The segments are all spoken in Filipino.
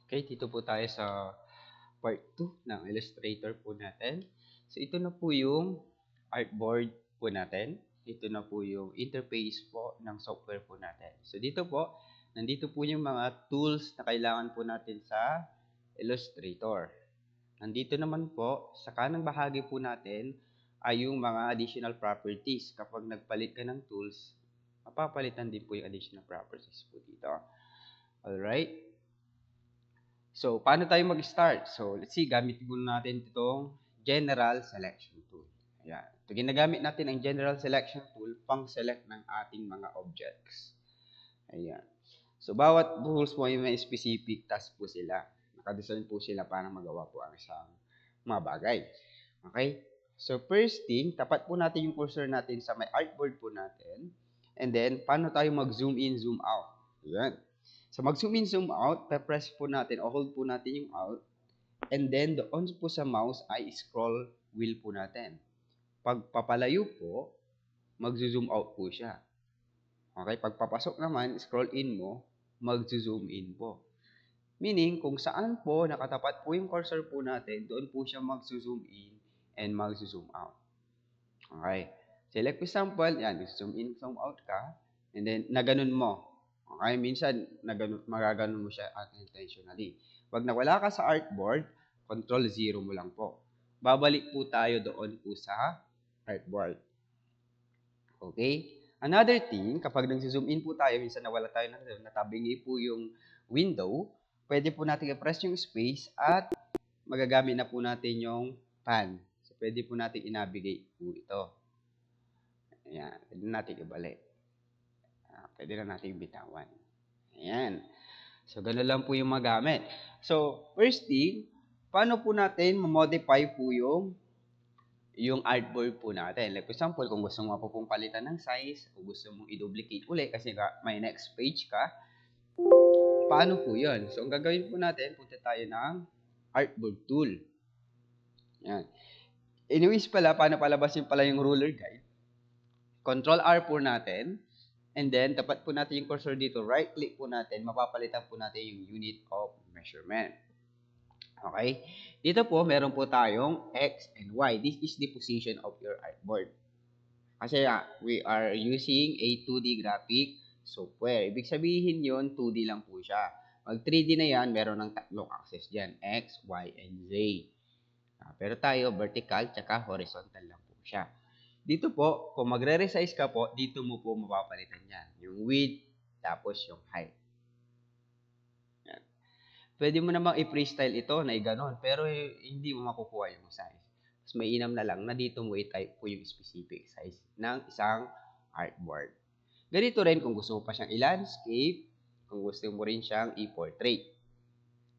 Okay, dito po tayo sa part 2 ng Illustrator po natin. So, ito na po yung artboard po natin. Ito na po yung interface po ng software po natin. So, dito po, nandito po yung mga tools na kailangan po natin sa Illustrator. Nandito naman po, sa kanang bahagi po natin ay yung mga additional properties. Kapag nagpalit ka ng tools, mapapalitan din po yung additional properties po dito. Alright? So, paano tayo mag-start? So, let's see, gamit muna natin itong General Selection Tool. Ayan. Ito, ginagamit natin ang General Selection Tool pang-select ng ating mga objects. Ayan. So, bawat rules po ay may specific task po sila. Nakadesign po sila para magawa po ang isang mga bagay. Okay? So, first thing, tapat po natin yung cursor natin sa may artboard po natin. And then, paano tayo mag-zoom in, zoom out? Ayan. So, mag-zoom in, zoom out, press po natin o hold po natin yung out. And then, doon po sa mouse ay scroll wheel po natin. Pag papalayo po, mag-zoom out po siya. Okay? Pag papasok naman, scroll in mo, mag-zoom in po. Meaning, kung saan po nakatapat po yung cursor po natin, doon po siya mag-zoom in and mag-zoom out. Okay? Select for example, yan, zoom in, zoom out ka, and then, na ganun mo. Okay, minsan magaganon mo siya unintentionally. Pag nawala ka sa artboard, control 0 mo lang po. Babalik po tayo doon po sa artboard. Okay? Another thing, kapag nag-zoom in po tayo, minsan nawala tayo ng natabingi po yung window, pwede po natin i-press yung space at magagamit na po natin yung pan. So, pwede po natin i-navigate po ito. Ayan, pwede natin ibalik. Pwede na natin bitawan. Ayan. So, gano'n lang po yung magamit. So, first thing, paano po natin ma-modify po yung artboard po natin. Like, for example, kung gusto mo po pong palitan ng size, o gusto mong i-duplicate uli kasi may next page ka, paano po yun? So, ang gagawin po natin, punta tayo ng artboard tool. Yan. Anyways pala, paano palabasin pala yung ruler guide? Control R po natin. And then, tapat po natin yung cursor dito. Right-click po natin. Mapapalitan po natin yung unit of measurement. Okay? Dito po, meron po tayong X and Y. This is the position of your artboard. Kasi we are using a 2D graphic software. Ibig sabihin yon 2D lang po siya. Mag 3D na yan, meron ng tatlong axis dyan. X, Y, and Z. Pero tayo, vertical, tsaka horizontal lang po siya. Dito po, kung magre-resize ka po, dito mo po mapapalitan yan. Yung width, tapos yung height. Yan. Pwede mo namang i-freestyle ito na i-ganon, pero hindi mo makukuha yung size. Mas mainam na lang na dito mo i-type po yung specific size ng isang artboard. Ganito rin kung gusto mo pa siyang i-landscape, kung gusto mo rin siyang i-portrait.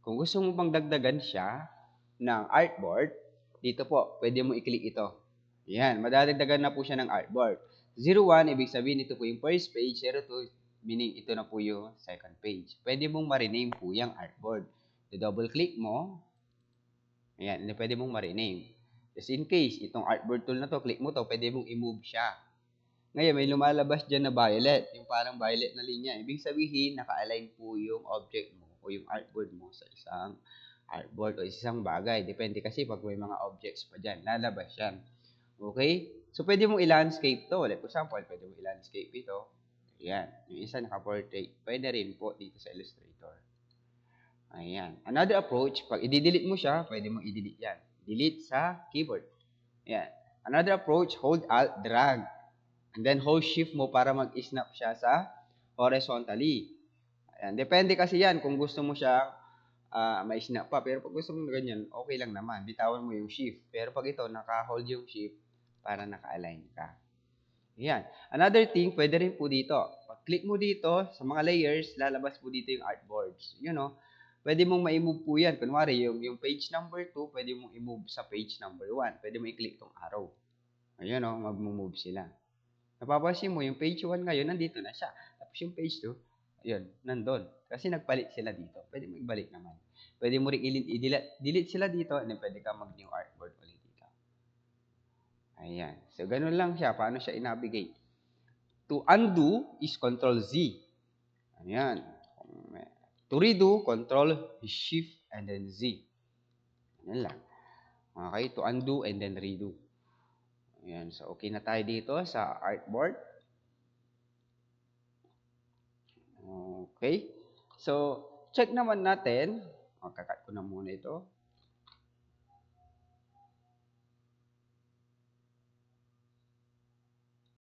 Kung gusto mo pang dagdagan siya ng artboard, dito po, pwede mo i-click ito. Yan, madadagdagan na po siya ng artboard. 01, ibig sabihin ito po yung first page. 02, meaning ito na po yung second page. Pwede mong ma-rename po yung artboard. I-double click mo. Ayan, pwede mong ma-rename. Just in case, itong artboard tool na to, click mo to, pwede mong i-move siya. Ngayon, may lumalabas dyan na violet. Yung parang violet na linya. Ibig sabihin, naka-align po yung object mo o yung artboard mo sa isang artboard o isang bagay. Depende kasi pag may mga objects pa dyan, lalabas yan. Okay? So, pwede mong i-landscape to. Like, for example, pwede mong i-landscape ito. Ayan. Yung isa naka-portrait. Pwede rin po dito sa Illustrator. Ayan. Another approach, pag i-delete mo siya, pwede mong i-delete yan. Delete sa keyboard. Ayan. Another approach, hold Alt, drag. And then, hold Shift mo para mag-snap siya sa horizontally. Ayan. Depende kasi yan kung gusto mo siya ma-snap pa. Pero pag gusto mo ganyan, okay lang naman. Bitawan mo yung Shift. Pero pag ito, naka-hold yung Shift, para naka-align ka. Ayan. Another thing, pwede rin po dito. Pag-click mo dito, sa mga layers, lalabas po dito yung artboards. You know, pwede mong ma-move po yan. Kunwari, yung page number 2, pwede mong i-move sa page number 1. Pwede mo i-click tong arrow. Ayan o, mag-move sila. Napapansin mo, yung page 1 ngayon, nandito na siya. Tapos yung page 2, ayun, nandun. Kasi nagpalit sila dito. Pwede mo ibalik naman. Pwede mo rin i-delete sila dito, and then pwede ka mag-new artboard ulit dito. Ayan. So, ganun lang siya. Paano siya i-navigate? To undo is Control Z. Ayan. To redo, Control, Shift, and then Z. Yan lang. Okay, to undo and then redo. Ayan, so okay na tayo dito sa artboard. Okay. So, check naman natin. Kakat ko na muna ito.